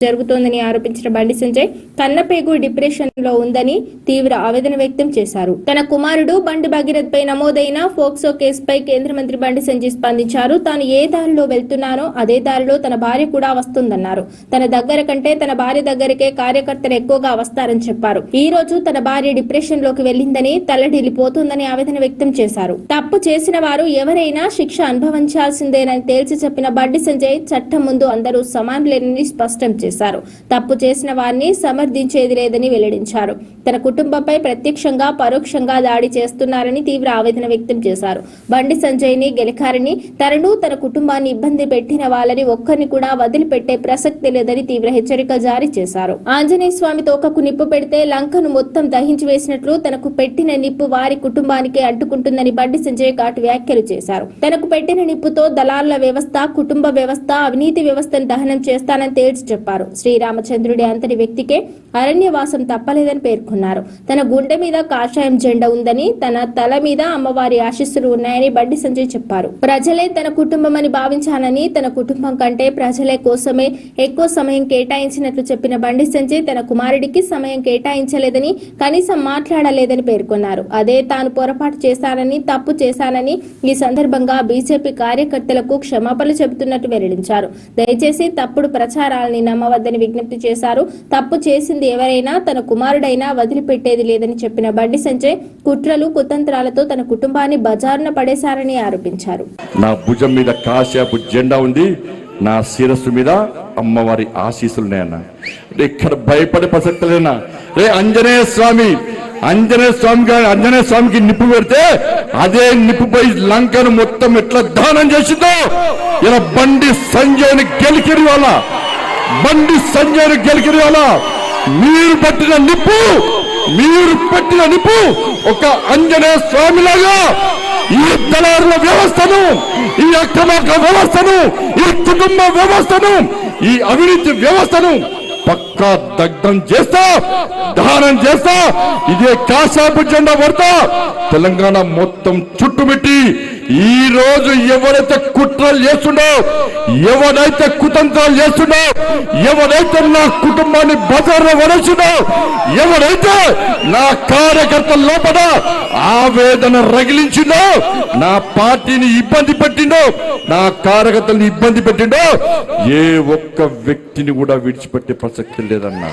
జరుగుతోందని ఆరోపించిన బండి సంజయ్ కన్నపేగు డిప్రెషన్ లో ఉందని తీవ్ర ఆవేదన వ్యక్తం చేశారు. తన కుమారుడు బండి భగీరథ్ పై నమోదైన ఫోక్సో కేసుపై కేంద్ర మంత్రి బండి సంజయ్ స్పందించారు. తాను ఏ దారిలో వెళ్తున్నానో అదే దారిలో తన భార్య కూడా వస్తుందన్నారు. తన దగ్గర కంటే తన భార్య దగ్గరకే కార్యకర్తలు ఎక్కువగా వస్తారని చెప్పారు. ఈ రోజు తన భార్య డిప్రెషన్ లోకి వెళ్లిందని తల్లడిల్లిపోతుందని ఆవేదన వ్యక్తం చేశారు. తప్పు చేసిన వారు ఎవరైనా శిక్ష అనుభవించాల్సిందేనని తేల్చి చెప్పిన బండి సంజయ్ చట్టం ముందు అందరూ సమానులేనని స్పష్టం చేశారు. తప్పు చేసిన వారిని సమర్థించేది లేదని వెల్లడించారు. తన కుటుంబంపై ప్రత్యక్షంగా పరోక్షంగా దాడి చేస్తున్నారని తీవ్ర ఆవేదన వ్యక్తం చేశారు. బండి సంజయ్ ని గెలికారని తనను తన కుటుంబాన్ని ఇబ్బంది పెట్టిన వాళ్ళని ఒక్కరిని కూడా వదిలిపెట్టే ప్రసక్తి లేదని తీవ్ర హెచ్చరికలు జారీ చేశారు. ఆంజనేయ స్వామి తోకకు నిప్పు పెడితే లంకను మొత్తం దహించి వేసినట్లు తనకు పెట్టిన నిప్పు వారి కుటుంబానికే అంటుకుంటుందని బండి సంజయ్ ఘాటు వ్యాఖ్యలు చేశారు. తనకు పెట్టిన నిప్పుతో దళారుల వ్యవస్థ, కుటుంబ వ్యవస్థ, అవినీతి వ్యవస్థను దహనం చేస్తానని తేల్చి చెప్పారు. శ్రీరామచంద్రుడి అంతటి వ్యక్తికే అరణ్యవాసం తప్పలేదని పేర్కొన్నారు. తన గుండె మీద కాషాయం జెండా ఉందని, తన తల మీద అమ్మవారి ఆశీస్సులు ఉన్నాయని బండి సంజయ్ చెప్పారు. ప్రజలే తన కుటుంబం అని భావించానని, తన కుటుంబం కంటే ప్రజలే కోసమే ఎక్కువ సమయం కేటాయించినట్లు చెప్పిన బండి సంజయ్ తన కుమారుడికి సమయం కేటాయించలేదని, కనీసం మాట్లాడలేదని పేర్కొన్నారు. అదే తాను పొరపాటు చేశానని, తప్పు చేశానని ఈ సందర్భంగా బీజేపీ కార్యకర్తలకు క్షమాపణలు చెబుతున్నట్టు వెల్లడించారు. దయచేసి తప్పుడు ప్రచారాలని నమ్మవద్దని విజ్ఞప్తి చేశారు. తప్పు చేసింది ఎవరైనా తన కుమారుడైనా వదిలిపెట్టేది లేదని చెప్పిన బండి సంజయ్ కుట్రలు కుతంత్రాలతో తన కుటుంబాన్ని బజారున పడేశారని ఆరోపించారు. నా భుజం మీద కాశాపు జెండా ఉంది, నా శిరస్సు మీద అమ్మవారి ఆశీస్సులున్నాయన్న. ఇక్కడ భయపడే ప్రసక్తి లేనా? రే ఆంజనేయ స్వామికి నిప్పు పెడితే అదే నిప్పుపై లంకను మొత్తం ఎట్లా దానం చేసిందో ఇలా బండి సంజయ్ని గెలికిరి వాళ్ళ మీరు పెట్టిన నిప్పు ఒక ఆంజనేయ స్వామిలాగా ఈ దళారుల వ్యవస్థను, ఈ అక్రమార్క వ్యవస్థను, ఈ కుటుంబ వ్యవస్థను, ఈ అవినీతి వ్యవస్థను పక్కా దగ్ధం చేస్తా, దహనం చేస్తా, ఇదే కాశాపు జెండా పడతా తెలంగాణ మొత్తం చుట్టుమిట్టి ఈ రోజు ఎవరైతే కుట్రలు చేస్తుండో, ఎవరైతే కుతంత్రాలు చేస్తుండో, ఎవరైతే నా కుటుంబాన్ని బజార్లో వరచుండో, ఎవరైతే నా కార్యకర్తల లోపల ఆవేదన రగిలించిండో, నా పార్టీని ఇబ్బంది పెట్టిండో, నా కార్యకర్తల్ని ఇబ్బంది పెట్టిండో, ఏ ఒక్క వ్యక్తిని కూడా విడిచిపెట్టే ప్రసక్తి లేదన్నా.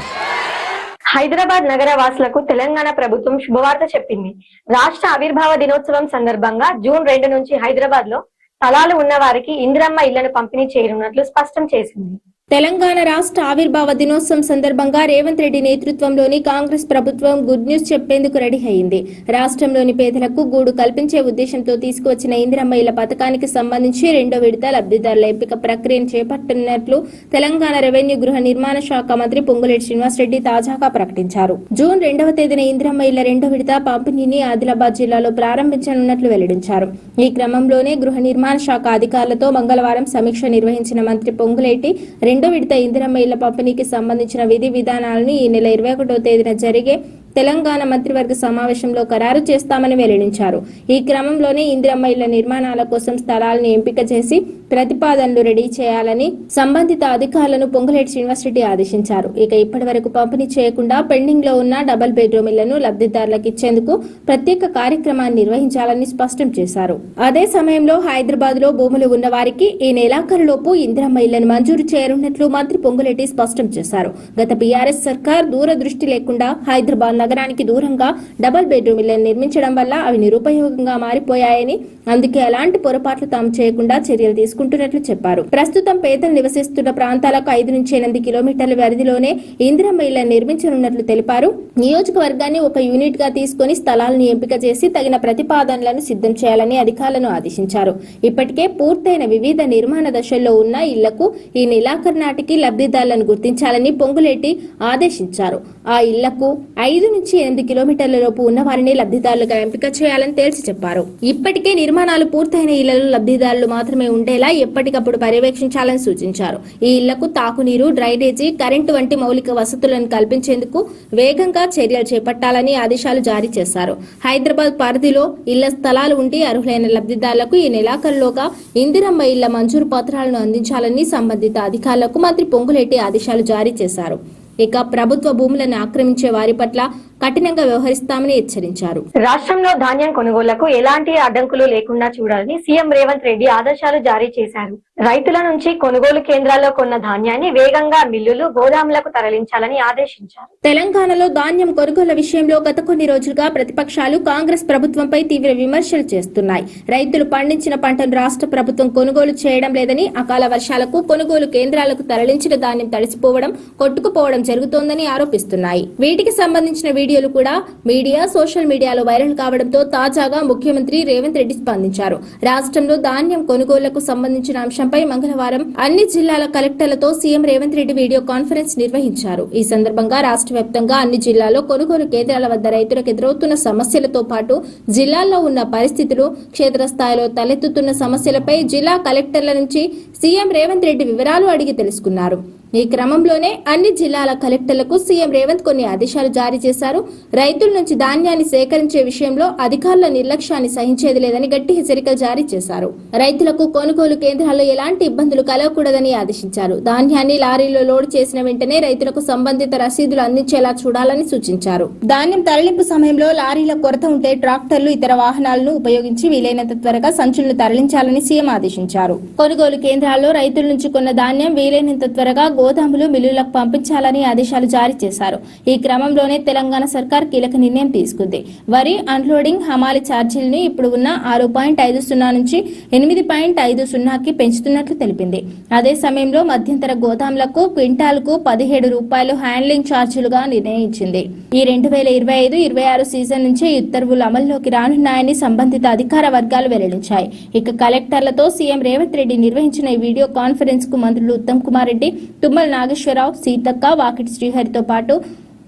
హైదరాబాద్ నగర వాసులకు తెలంగాణ ప్రభుత్వం శుభవార్త చెప్పింది. రాష్ట్ర ఆవిర్భావ దినోత్సవం సందర్భంగా జూన్ 2 నుంచి హైదరాబాద్ లో స్థలాలు ఉన్న వారికి ఇందిరమ్మ ఇళ్లను పంపిణీ చేయనున్నట్లు స్పష్టం చేసింది. తెలంగాణ రాష్ట్ర ఆవిర్భావ దినోత్సవం సందర్భంగా రేవంత్ రెడ్డి నేతృత్వంలోని కాంగ్రెస్ ప్రభుత్వం గుడ్ న్యూస్ చెప్పేందుకు రెడీ అయింది. రాష్ట్రంలోని పేదలకు గూడు కల్పించే ఉద్దేశంతో తీసుకువచ్చిన ఇందిరమ్మ ఇళ్ల పథకానికి సంబంధించి 2వ విడత లబ్ధిదారుల ఎంపిక ప్రక్రియను చేపట్టనున్నట్లు తెలంగాణ రెవెన్యూ గృహ నిర్మాణ శాఖ మంత్రి పొంగులేటి శ్రీనివాసరెడ్డి తాజాగా ప్రకటించారు. జూన్ 2వ తేదీన ఇందిరమ్మ ఇళ్ల 2వ విడత పంపిణీని ఆదిలాబాద్ జిల్లాలో ప్రారంభించనున్నట్లు వెల్లడించారు. ఈ క్రమంలోనే గృహ నిర్మాణ శాఖ అధికారులతో మంగళవారం సమీక్ష నిర్వహించిన మంత్రి పొంగులేటి 2వ విడత ఇందిరమ్మ ఇళ్ల పంపిణీకి సంబంధించిన విధి విధానాలను ఈ నెల 21వ తేదీన జరిగే తెలంగాణ మంత్రివర్గ సమావేశంలో ఖరారు చేస్తామని వెల్లడించారు. ఈ క్రమంలోనే ఇందిరమ్మ ఇళ్ల నిర్మాణాల కోసం స్థలాలను ఎంపిక చేసి ప్రతిపాదనలు రెడీ చేయాలని సంబంధిత అధికారులను పొంగులేటి శ్రీనివాసరెడ్డి ఆదేశించారు. ఇక ఇప్పటి వరకు పంపిణీ చేయకుండా పెండింగ్ లో ఉన్న డబుల్ బెడ్రూమ్ ఇళ్లను లబ్ధిదారులకు ఇచ్చేందుకు ప్రత్యేక కార్యక్రమాన్ని నిర్వహించాలని స్పష్టం చేశారు. అదే సమయంలో హైదరాబాద్ లో భూములు ఉన్న వారికి ఈ నెలాఖరులోపు ఇందిరమ్మ ఇళ్లను మంజూరు చేయనున్నట్లు మంత్రి పొంగులేటి స్పష్టం చేశారు. గత బీఆర్ఎస్ సర్కార్ దూరదృష్టి లేకుండా హైదరాబాద్ నగరానికి దూరంగా డబుల్ బెడ్రూమ్ ఇళ్లను నిర్మించడం వల్ల అవి నిరుపయోగంగా మారిపోయాయని, అందుకే అలాంటి పొరపాట్లు తాము చేయకుండా చర్యలు తీసుకుంటున్నట్లు చెప్పారు. ప్రస్తుతం పేదలు నివసిస్తున్న ప్రాంతాలకు 5 నుంచి 8 కిలోమీటర్ల పరిధిలోనే ఇందిరమ్మ ఇళ్లను నిర్మించనున్నట్లు తెలిపారు. నియోజకవర్గాన్ని ఒక యూనిట్ గా తీసుకుని స్థలాలను ఎంపిక చేసి తగిన ప్రతిపాదనలను సిద్ధం చేయాలని అధికారులను ఆదేశించారు. ఇప్పటికే పూర్తయిన వివిధ నిర్మాణ దశల్లో ఉన్న ఇళ్లకు ఈ నెలాఖరు నాటికి లబ్ధిదారులను గుర్తించాలని పొంగులేటి ఆదేశించారు. ఆ ఇళ్లకు 5 నుంచి 8 కిలోమీటర్ల లోపు ఉన్న వారిని లబ్ధిదారులుగా ఎంపిక చేయాలని తేల్చి చెప్పారు. ఇప్పటికే నిర్మాణాలు పూర్తయిన ఇళ్లలో లబ్ధిదారులు మాత్రమే ఉండేలా ఎప్పటికప్పుడు పర్యవేక్షించాలని సూచించారు. ఈ ఇళ్లకు తాగునీరు, డ్రైనేజీ, కరెంటు వంటి మౌలిక వసతులను కల్పించేందుకు వేగంగా చర్యలు చేపట్టాలని ఆదేశాలు జారీ చేశారు. హైదరాబాద్ పరిధిలో ఇళ్ల స్థలాలు ఉండి అర్హులైన లబ్ధిదారులకు ఈ నెలాఖరులోగా ఇందిరమ్మ ఇళ్ల మంజూరు పత్రాలను అందించాలని సంబంధిత అధికారులకు మంత్రి పొంగులేటి ఆదేశాలు జారీ చేశారు. ఇక ప్రభుత్వ భూములను ఆక్రమించే వారి పట్ల కఠినంగా వ్యవహరిస్తామని హెచ్చరించారు. రాష్ట్రంలో ధాన్యం కొనుగోళ్లకు ఎలాంటి అడ్డంకులు లేకుండా చూడాలని సీఎం రేవంత్ రెడ్డి ఆదేశాలు జారీ చేశారు. రైతుల నుంచి కొనుగోలు కేంద్రాల్లో కొన్న ధాన్యాన్ని వేగంగా మిల్లులు, గోదాములకు తరలించాలని ఆదేశించారు. తెలంగాణలో ధాన్యం కొనుగోలు విషయంలో గత కొన్ని రోజులుగా ప్రతిపక్షాలు కాంగ్రెస్ ప్రభుత్వంపై తీవ్ర విమర్శలు చేస్తున్నాయి. రైతులు పండించిన పంటను రాష్ట్ర ప్రభుత్వం కొనుగోలు చేయడం లేదని, అకాల వర్షాలకు కొనుగోలు కేంద్రాలకు తరలించిన ధాన్యం తడిసిపోవడం, కొట్టుకుపోవడం జరుగుతోందని ఆరోపిస్తున్నాయి. వీటికి సంబంధించిన వీడియోలు కూడా మీడియా, సోషల్ మీడియాలో వైరల్ కావడంతో తాజాగా ముఖ్యమంత్రి రేవంత్ రెడ్డి స్పందించారు. రాష్ట్రంలో ధాన్యం కొనుగోళ్లకు సంబంధించిన అంశంపై మంగళవారం అన్ని జిల్లాల కలెక్టర్లతో CM Revanth Reddy video conference నిర్వహించారు. ఈ సందర్భంగా రాష్ట్ర వ్యాప్తంగా అన్ని జిల్లాల్లో కొనుగోలు కేంద్రాల వద్ద రైతులకు ఎదురవుతున్న సమస్యలతో పాటు జిల్లాల్లో ఉన్న పరిస్థితులు, క్షేత్రస్థాయిలో తలెత్తుతున్న సమస్యలపై జిల్లా కలెక్టర్ల నుంచి సీఎం రేవంత్ రెడ్డి వివరాలు అడిగి తెలుసుకున్నారు. ఈ క్రమంలోనే అన్ని జిల్లాల కలెక్టర్లకు సీఎం రేవంత్ కొన్ని ఆదేశాలు జారీ చేశారు. రైతుల నుంచి ధాన్యాన్ని సేకరించే విషయంలో అధికారుల నిర్లక్ష్యాన్ని సహించేది లేదని గట్టి హెచ్చరికలు జారీ చేశారు. రైతులకు కొనుగోలు కేంద్రాల్లో ఎలాంటి ఇబ్బందులు కలగకూడదని ఆదేశించారు. ధాన్యాన్ని లారీలో లోడ్ చేసిన వెంటనే రైతులకు సంబంధిత రసీదులు అందించేలా చూడాలని సూచించారు. ధాన్యం తరలింపు సమయంలో లారీల కొరత ఉంటే ట్రాక్టర్లు, ఇతర వాహనాలను ఉపయోగించి వీలైనంత త్వరగా సంచులను తరలించాలని సీఎం ఆదేశించారు. కొనుగోలు కేంద్రాల్లో రైతుల నుంచి కొన్న ధాన్యం వీలైనంత త్వరగా గోదాములు, మిల్లులకు పంపించాలని ఆదేశాలు జారీ చేశారు. ఈ క్రమంలోనే తెలంగాణ సర్కార్ కీలక నిర్ణయం తీసుకుంది. వరి అన్లోడింగ్ హమాలి ఛార్జీలను ఇప్పుడు ఉన్న 6.50 నుంచి 8.50కి పెంచుతున్నట్లు తెలిపింది. అదే సమయంలో మధ్యంతర గోదాములకు క్వింటాల్కు 17 రూపాయలు హ్యాండ్లింగ్ ఛార్జీలుగా నిర్ణయించింది. ఈ 2025-26 సీజన్ నుంచి ఈ ఉత్తర్వులు అమల్లోకి రానున్నాయని సంబంధిత అధికార వర్గాలు వెల్లడించాయి. ఇక కలెక్టర్లతో సీఎం రేవంత్ రెడ్డి నిర్వహించిన ఈ వీడియో కాన్ఫరెన్స్ కు మంత్రులు ఉత్తమ్ కుమార్ రెడ్డి, తుమ్మల నాగేశ్వరరావు, సీతక్క, వాకిటి శ్రీహరితో పాటు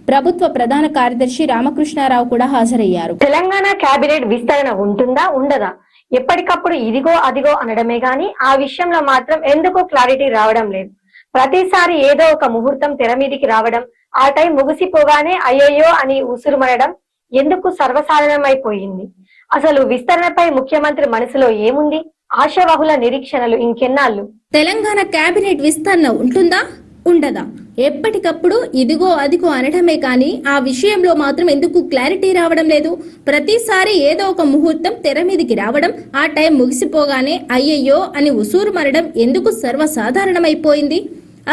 ప్రభుత్వ ప్రధాన కార్యదర్శి రామకృష్ణారావు కూడా హాజరయ్యారు. తెలంగాణ కేబినెట్ విస్తరణ ఉంటుందా, ఉండదా? ఎప్పటికప్పుడు ఇదిగో అదిగో అనడమే గాని ఆ విషయంలో మాత్రం ఎందుకు క్లారిటీ రావడం లేదు. ప్రతిసారి ఏదో ఒక ముహూర్తం తెర మీదికి రావడం, ఆ టైం ముగిసిపోగానే అయ్యయ్యో అని ఉసురుమనడం ఎందుకు సర్వసాధారణమైపోయింది. అసలు విస్తరణపై ముఖ్యమంత్రి మనసులో ఏముంది? ఆశావహుల నిరీక్షణలు ఇంకెన్నాళ్ళు? తెలంగాణ కేబినెట్ విస్తరణ ఉంటుందా, ఉండదా? ఎప్పటికప్పుడు ఇదిగో అదిగో అనడమే కానీ ఆ విషయంలో మాత్రం ఎందుకు క్లారిటీ రావడం లేదు. ప్రతిసారి ఏదో ఒక ముహూర్తం తెర మీదికి రావడం, ఆ టైం ముగిసిపోగానే అయ్యయ్యో అని ఉసూరు మరడం ఎందుకు సర్వసాధారణమైపోయింది.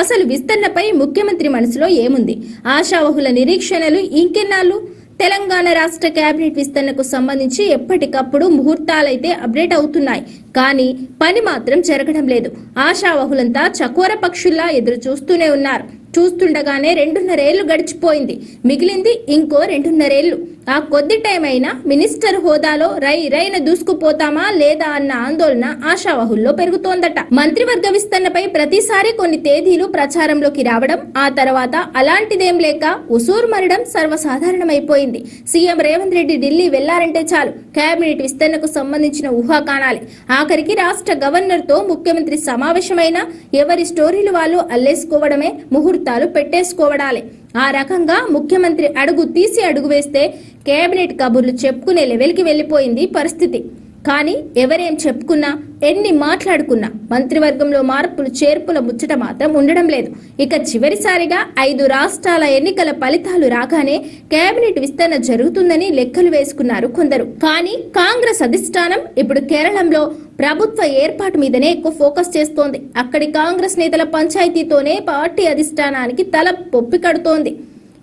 అసలు విస్తరణపై ముఖ్యమంత్రి మనసులో ఏముంది? ఆశావహుల నిరీక్షణలు ఇంకెన్నాళ్ళు? తెలంగాణ రాష్ట్ర కేబినెట్ విస్తరణకు సంబంధించి ఎప్పటికప్పుడు ముహూర్తాలైతే అప్డేట్ అవుతున్నాయి, కానీ పని మాత్రం జరగడం లేదు. ఆశావహులంతా చకోర పక్షుల్లా ఎదురు చూస్తూనే ఉన్నారు. చూస్తుండగానే 2.5 ఏళ్లు గడిచిపోయింది. మిగిలింది ఇంకో 2.5 ఏళ్లు. ఆ కొద్ది టైం అయినా మినిస్టర్ హోదాలో రైన దూసుకుపోతామా లేదా అన్న ఆందోళన ఆశావహుల్లో పెరుగుతోందట. మంత్రివర్గ విస్తరణపై ప్రతిసారి కొన్ని తేదీలు ప్రచారంలోకి రావడం, ఆ తర్వాత అలాంటిదేం లేక ఉసూరు మరడం సర్వసాధారణమైపోయింది. సీఎం రేవంత్ రెడ్డి ఢిల్లీ వెళ్లారంటే చాలు కేబినెట్ విస్తరణకు సంబంధించిన ఊహాగానాలే. ఆఖరికి రాష్ట్ర గవర్నర్ తో ముఖ్యమంత్రి సమావేశమైన ఎవరి స్టోరీలు వాళ్ళు అల్లేసుకోవడమే, ముహూర్తాలు పెట్టేసుకోవడాలే. ఆ రకంగా ముఖ్యమంత్రి అడుగు తీసి అడుగు వేస్తే కేబినెట్ కబుర్లు చెప్పుకునే లెవెల్కి వెళ్లిపోయింది పరిస్థితి. కానీ ఎవరేం చెప్పుకున్నా, ఎన్ని మాట్లాడుకున్నా మంత్రివర్గంలో మార్పులు చేర్పుల ముచ్చట మాత్రం ఉండడం లేదు. ఇక చివరిసారిగా 5 రాష్ట్రాల ఎన్నికల ఫలితాలు రాగానే కేబినెట్ విస్తరణ జరుగుతుందని లెక్కలు వేసుకున్నారు కొందరు. కానీ కాంగ్రెస్ అధిష్టానం ఇప్పుడు కేరళంలో ప్రభుత్వ ఏర్పాటు మీదనే ఎక్కువ ఫోకస్ చేస్తోంది. అక్కడి కాంగ్రెస్ నేతల పంచాయతీతోనే పార్టీ అధిష్టానానికి తల పొప్పి కడుతోంది.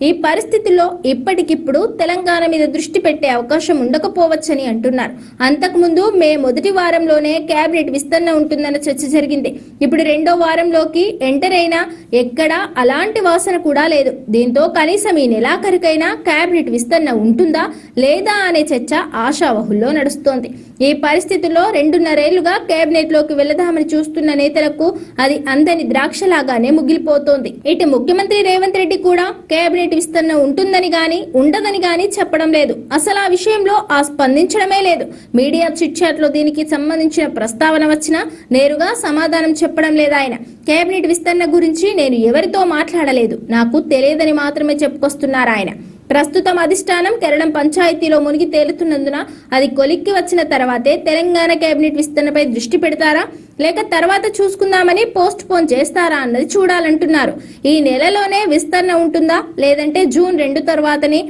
ఈ పరిస్థితుల్లో ఇప్పటికిప్పుడు తెలంగాణ మీద దృష్టి పెట్టే అవకాశం ఉండకపోవచ్చని అంటున్నారు. అంతకుముందు మే మొదటి వారంలోనే కేబినెట్ విస్తరణ ఉంటుందన్న చర్చ జరిగింది. ఇప్పుడు 2వ వారంలోకి ఎంటర్ అయినా ఎక్కడా అలాంటి వాసన కూడా లేదు. దీంతో కనీసం ఈ నెలాఖరికైనా కేబినెట్ విస్తరణ ఉంటుందా లేదా అనే చర్చ ఆశావహుల్లో నడుస్తోంది. ఈ పరిస్థితుల్లో 2.5 ఏళ్లుగా కేబినెట్ లోకి వెళ్లదామని చూస్తున్న నేతలకు అది అందని ద్రాక్షలాగానే ముగిలిపోతోంది. ఇటు ముఖ్యమంత్రి రేవంత్ రెడ్డి కూడా కేబినెట్ విస్తరణ ఉంటుందని గాని ఉండదని గాని చెప్పడం లేదు. అసలు ఆ విషయంలో స్పందించడమే లేదు. మీడియా చిట్ చాట్ లో దీనికి సంబంధించిన ప్రస్తావన వచ్చినా నేరుగా సమాధానం చెప్పడం లేదు ఆయన. కేబినెట్ విస్తరణ గురించి నేను ఎవరితో మాట్లాడలేదు, నాకు తెలియదని మాత్రమే చెప్పుకొస్తున్నారు ఆయన. ప్రస్తుతం అధిష్టానం కేరళం పంచాయతీలో మునిగి తేలుతున్నందున అది కొలిక్కి వచ్చిన తర్వాతే తెలంగాణ కేబినెట్ విస్తరణపై దృష్టి పెడతారా లేక తర్వాత చూసుకుందామని పోస్ట్ పోన్ చేస్తారా అన్నది చూడాలంటున్నారు. ఈ నెలలోనే విస్తరణ ఉంటుందా లేదంటే జూన్ 2 తర్వాతనే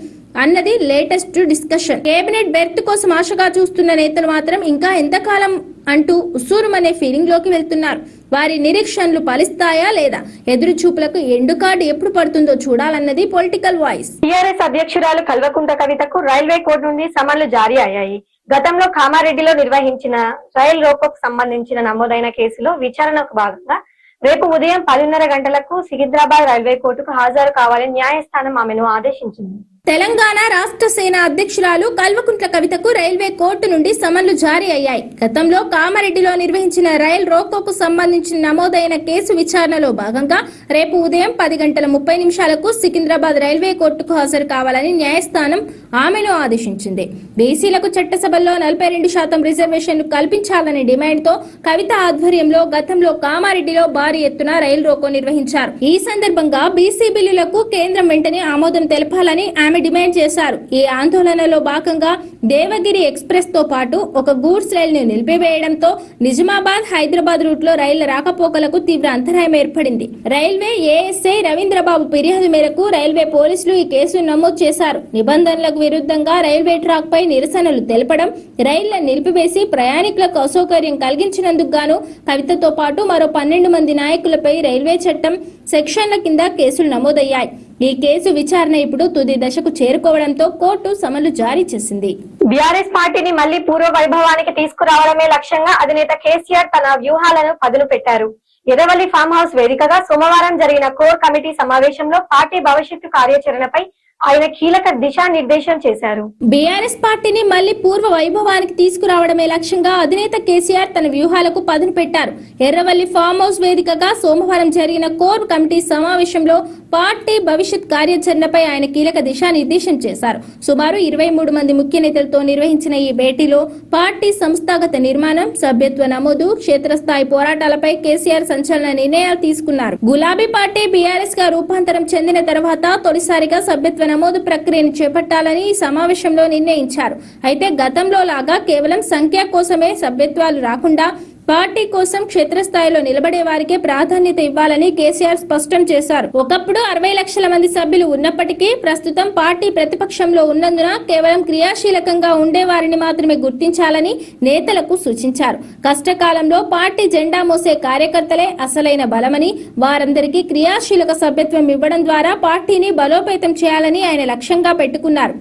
అన్నది లేటెస్ట్ డిస్కషన్. కేబినెట్ బెర్త్ కోసం ఆశగా చూస్తున్న నేతలు మాత్రం ఇంకా ఎంతకాలం అంటూ ఉసూరుమనే ఫీలింగ్ లోకి వెళ్తున్నారు. వారి నిరీక్షణలు ఫలిస్తాయా లేదా, ఎదురు చూపులకు ఎండు కార్డు ఎప్పుడు పడుతుందో చూడాలన్నది పొలిటికల్ వాయిస్. టీఆర్ఎస్ అధ్యక్షురాలు కల్వకుంట్ల కవితకు రైల్వే కోర్టు నుండి సమన్లు జారీ అయ్యాయి. గతంలో కామారెడ్డిలో నిర్వహించిన రైల్ రోకోకు సంబంధించిన నమోదైన కేసులో విచారణకు భాగంగా రేపు ఉదయం 10:30 గంటలకు సికింద్రాబాద్ రైల్వే కోర్టుకు హాజరు కావాలని న్యాయస్థానం ఆమెను ఆదేశించింది. తెలంగాణ రాష్ట్ర సేన అధ్యక్షురాలు కల్వకుంట్ల కవితకు రైల్వే కోర్టు నుండి సమన్లు జారీ అయ్యాయి. గతంలో కామారెడ్డిలో నిర్వహించిన రైల్ రోకోకు సంబంధించిన నమోదైన కేసు విచారణలో భాగంగా రేపు ఉదయం 10:30 సికింద్రాబాద్ రైల్వే కోర్టుకు హాజరు కావాలని న్యాయస్థానం ఆమెను ఆదేశించింది. బీసీలకు చట్టసభల్లో 42% రిజర్వేషన్లు కల్పించాలనే డిమాండ్తో కవిత ఆధ్వర్యంలో గతంలో కామారెడ్డిలో భారీ ఎత్తున రైలు రోకో నిర్వహించారు. ఈ సందర్భంగా బీసీ బిల్లులకు కేంద్రం వెంటనే ఆమోదం తెలపాలని డిమాండ్ చేశారు. ఈ ఆందోళనలో భాగంగా దేవగిరి ఎక్స్ప్రెస్ తో పాటు ఒక గూడ్స్ రైలు ను నిలిపివేయడంతో నిజామాబాద్ హైదరాబాద్ రూట్ లో రైళ్ల రాకపోకలకు తీవ్ర అంతరాయం ఏర్పడింది. రైల్వే ఏఎస్ఐ రవీంద్రబాబు ఫిర్యాదు మేరకు రైల్వే పోలీసులు ఈ కేసును నమోదు చేశారు. నిబంధనలకు విరుద్ధంగా రైల్వే ట్రాక్ పై నిరసనలు తెలపడం, రైళ్లను నిలిపివేసి ప్రయాణికులకు అసౌకర్యం కలిగించినందుకు గాను కవితతో పాటు మరో 12 మంది నాయకులపై రైల్వే చట్టం సెక్షన్ల కింద కేసులు నమోదయ్యాయి. ఈ కేసు విచారణ ఇప్పుడు తుది దశకు చేరుకోవడంతో కోర్టు సమన్లు జారీ చేసింది. బీఆర్ఎస్ పార్టీని మళ్లీ పూర్వ వైభవానికి తీసుకురావడమే లక్ష్యంగా అధినేత కేసీఆర్ తన వ్యూహాలను పదును పెట్టారు. ఎర్రవల్లి ఫామ్ హౌస్ వేదికగా సోమవారం జరిగిన కోర్ కమిటీ సమావేశంలో పార్టీ భవిష్యత్తు కార్యాచరణపై ఆయన కీలక దిశానిర్దేశం చేశారు. బీఆర్ఎస్ పార్టీని మళ్లీ పూర్వ వైభవానికి తీసుకురావడమే లక్ష్యంగా అధినేత కేసీఆర్ తన వ్యూహాలకు పదును పెట్టారు. ఎర్రవల్లి ఫామ్ హౌస్ వేదికగా సోమవారం జరిగిన కోర్ కమిటీ సమావేశంలో పార్టీ భవిష్యత్ కార్యాచరణపై ఆయన కీలక దిశానిర్దేశం చేశారు. సుమారు 23 మంది ముఖ్య నేతలతో నిర్వహించిన ఈ భేటీలో పార్టీ సంస్థాగత నిర్మాణం, సభ్యత్వ నమోదు, క్షేత్రస్థాయి పోరాటాలపై కేసీఆర్ సంచలన నిర్ణయాలు తీసుకున్నారు. గులాబీ పార్టీ బీఆర్ఎస్ గా రూపాంతరం చెందిన తర్వాత తొలిసారిగా సభ్యత్వ నమోదు ప్రక్రియను చేపట్టాలని ఈ సమావేశంలో నిర్ణయించారు. అయితే గతంలో లాగా కేవలం సంఖ్య కోసమే సభ్యత్వాలు రాకుండా పార్టీ కోసం క్షేత్రస్థాయిలో నిలబడే వారికే ప్రాధాన్యత ఇవ్వాలని కేసీఆర్ స్పష్టం చేశారు. ఒకప్పుడు 60 లక్షల మంది సభ్యులు ఉన్నప్పటికీ ప్రస్తుతం పార్టీ ప్రతిపక్షంలో ఉన్నందున కేవలం క్రియాశీలకంగా ఉండేవారిని మాత్రమే గుర్తించాలని నేతలకు సూచించారు. కష్టకాలంలో పార్టీ జెండా మోసే కార్యకర్తలే అసలైన బలమని, వారందరికీ క్రియాశీలక సభ్యత్వం ఇవ్వడం ద్వారా పార్టీని బలోపేతం చేయాలని ఆయన లక్ష్యంగా పెట్టుకున్నారు.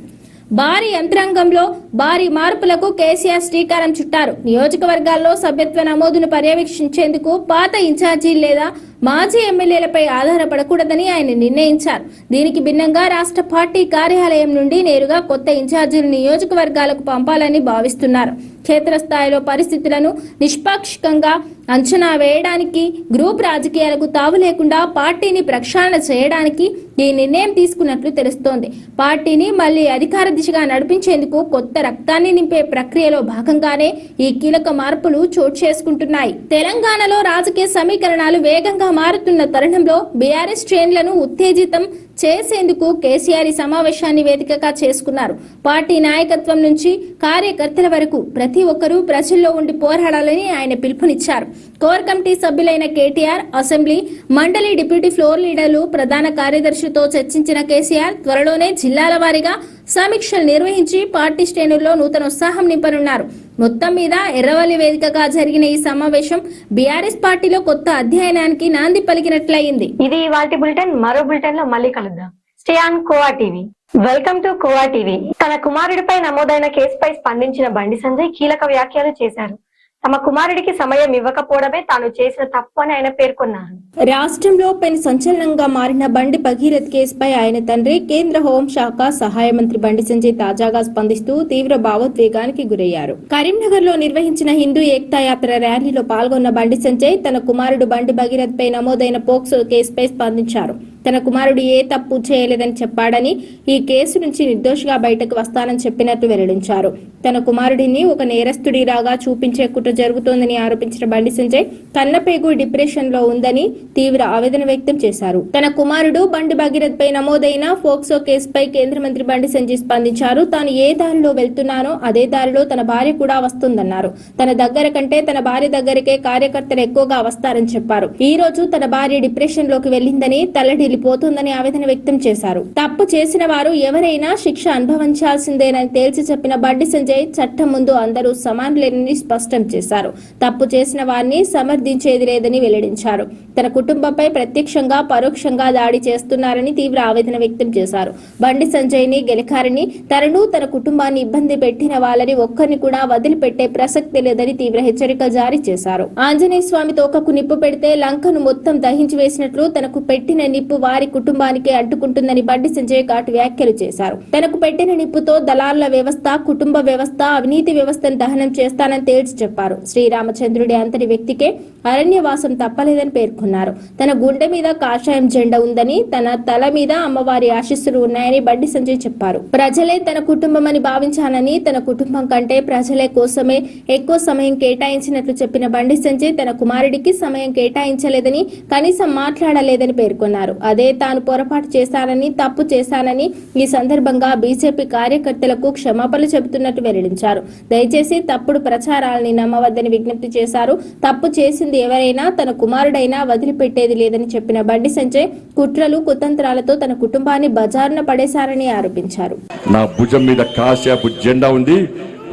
భారీ యంత్రాంగంలో భారీ మార్పులకు కేసీఆర్ శ్రీకారం చుట్టారు. నియోజకవర్గాల్లో సభ్యత్వ నమోదును పర్యవేక్షించేందుకు పాత ఇన్ఛార్జీలు లేదా మాజీ ఎమ్మెల్యేలపై ఆధారపడకూడదని ఆయన నిర్ణయించారు. దీనికి భిన్నంగా రాష్ట్ర పార్టీ కార్యాలయం నుండి నేరుగా కొత్త ఇన్ఛార్జీలు నియోజకవర్గాలకు పంపాలని భావిస్తున్నారు. క్షేత్రస్థాయిలో పరిస్థితులను నిష్పాక్షికంగా అంచనా వేయడానికి, గ్రూప్ రాజకీయాలకు తావు లేకుండా పార్టీని ప్రక్షాళన చేయడానికి ఈ నిర్ణయం తీసుకున్నట్లు తెలుస్తోంది. పార్టీని మళ్లీ అధికార దిశగా నడిపించేందుకు కొత్త రక్తాన్ని నింపే ప్రక్రియలో భాగంగానే ఈ కీలక మార్పులు చోటు చేసుకుంటున్నాయి. తెలంగాణలో రాజకీయ సమీకరణాలు వేగంగా మారుతున్న తరుణంలో బీఆర్ఎస్ శ్రేణులను ఉత్తేజితం చేసేందుకు కేసీఆర్ ఈ సమావేశాన్ని వేదికగా చేసుకున్నారు. పార్టీ నాయకత్వం నుంచి కార్యకర్తల వరకు ప్రతి ఒక్కరూ ప్రజల్లో ఉండి పోరాడాలని ఆయన పిలుపునిచ్చారు. కోర్ కమిటీ సభ్యులైన కేటీఆర్, అసెంబ్లీ, మండలి డిప్యూటీ ఫ్లోర్ లీడర్లు, ప్రధాన కార్యదర్శులతో చర్చించిన కేసీఆర్ త్వరలోనే జిల్లాల వారీగా సమీక్షలు నిర్వహించి పార్టీ శ్రేణుల్లో నూతన ఉత్సాహం నింపనున్నారు. మొత్తం మీద ఎర్రవల్లి వేదికగా జరిగిన ఈ సమావేశం బీఆర్ఎస్ పార్టీలో కొత్త అధ్యయనానికి నాంది పలికినట్లయింది. ఇది ఇవాల్టి బులెటిన్. మరో బులెటిన్ లో మళ్ళీ కలుద్దాం. Stay on khoa TV. Welcome to khoa TV. తన కుమారుడిపై నమోదైన కేసుపై స్పందించిన బండి సంజయ్ కీలక వ్యాఖ్యలు చేశారు. తమ కుమారుడికి సమయం ఇవ్వకపోవడమే తాను చేసిన తప్పు అని ఆయన పేర్కొన్నారు. రాష్ట్రంలో పెను సంచలనంగా మారిన బండి భగీరథ్ కేసుపై ఆయన తండ్రి కేంద్ర హోంశాఖ సహాయ మంత్రి బండి సంజయ్ తాజాగా స్పందిస్తూ తీవ్ర భావోద్వేగానికి గురయ్యారు. కరీంనగర్ లో నిర్వహించిన హిందూ ఏక్తా యాత్ర ర్యాలీలో పాల్గొన్న బండి సంజయ్ తన కుమారుడు బండి భగీరథ్ పై నమోదైన పోక్సో కేసుపై స్పందించారు. తన కుమారుడు ఏ తప్పు చేయలేదని చెప్పాడని, ఈ కేసు నుంచి నిర్దోషిగా బయటకు వస్తానని చెప్పినట్టు వెల్లడించారు. తన కుమారుడిని ఒక నేరస్తుడిలాగా చూపించే కుట్ర జరుగుతోందని ఆరోపించిన బండి సంజయ్ కన్నపేగు డిప్రెషన్ లో ఉందని తీవ్ర ఆవేదన వ్యక్తం చేశారు. తన కుమారుడు బండి భగీరథ్ పై నమోదైన ఫోక్సో కేసుపై కేంద్ర మంత్రి బండి సంజయ్ స్పందించారు. తాను ఏ దారిలో వెళ్తున్నానో అదే దారిలో తన భార్య కూడా వస్తుందన్నారు. తన దగ్గర కంటే తన భార్య దగ్గరికే కార్యకర్తలు ఎక్కువగా వస్తారని చెప్పారు. ఈ రోజు తన భార్య డిప్రెషన్ లోకి వెళ్లిందని తల్లడిల్లిపోతుందని ఆవేదన వ్యక్తం చేశారు. తప్పు చేసిన వారు ఎవరైనా శిక్ష అనుభవించాల్సిందేనని తేల్చి చెప్పిన బండి సంజయ్ చట్టం ముందు అందరూ సమానులేనని స్పష్టం చేశారు. తప్పు చేసిన వారిని సమర్థించేది లేదని వెల్లడించారు. తన కుటుంబంపై ప్రత్యక్షంగా పరోక్షంగా దాడి చేస్తున్నారని తీవ్ర ఆవేదన వ్యక్తం చేశారు. బండి సంజయ్ ని గెలికారని తనను తన కుటుంబాన్ని ఇబ్బంది పెట్టిన వాళ్ళని ఒక్కరిని కూడా వదిలిపెట్టే ప్రసక్తి లేదని తీవ్ర హెచ్చరికలు జారీ చేశారు. ఆంజనేయ స్వామి తోకకు నిప్పు పెడితే లంకను మొత్తం దహించి వేసినట్లు తనకు పెట్టిన నిప్పు వారి కుటుంబానికి అంటుకుంటుందని బండి సంజయ్ ఘాటు వ్యాఖ్యలు చేశారు. తనకు పెట్టిన నిప్పుతో దళారుల వ్యవస్థ, కుటుంబ వ్యవస్థ, అవినీతి వ్యవస్థను దహనం చేస్తానని తేల్చి చెప్పారు. శ్రీరామచంద్రుడి అంతటి వ్యక్తికే అరణ్యవాసం తప్పలేదని పేర్కొన్నారు. తన గుండె మీద కాషాయం జెండా ఉందని, తన తల మీద అమ్మవారి ఆశీస్సులు ఉన్నాయని బండి సంజయ్ చెప్పారు. ప్రజలే తన కుటుంబం అని భావించానని, తన కుటుంబం కంటే ప్రజలే కోసమే ఎక్కువ సమయం కేటాయించినట్లు చెప్పిన బండి సంజయ్ తన కుమారుడికి సమయం కేటాయించలేదని, కనీసం మాట్లాడలేదని పేర్కొన్నారు. అదే తాను పొరపాటు చేశానని, తప్పు చేశానని ఈ సందర్భంగా బీజేపీ కార్యకర్తలకు క్షమాపణలు చెబుతున్నట్టు వెల్లడించారు. దయచేసి తప్పుడు ప్రచారాలని నమ్మవద్దని విజ్ఞప్తి చేశారు. తప్పు చేసింది ఎవరైనా తన కుమారుడైనా వదిలిపెట్టేది లేదని చెప్పిన బండి సంజయ్ కుట్రలు, కుతంత్రాలతో తన కుటుంబాన్ని బజారున పడేశారని ఆరోపించారు. నా భుజం మీద కాశాపు జెండా ఉంది,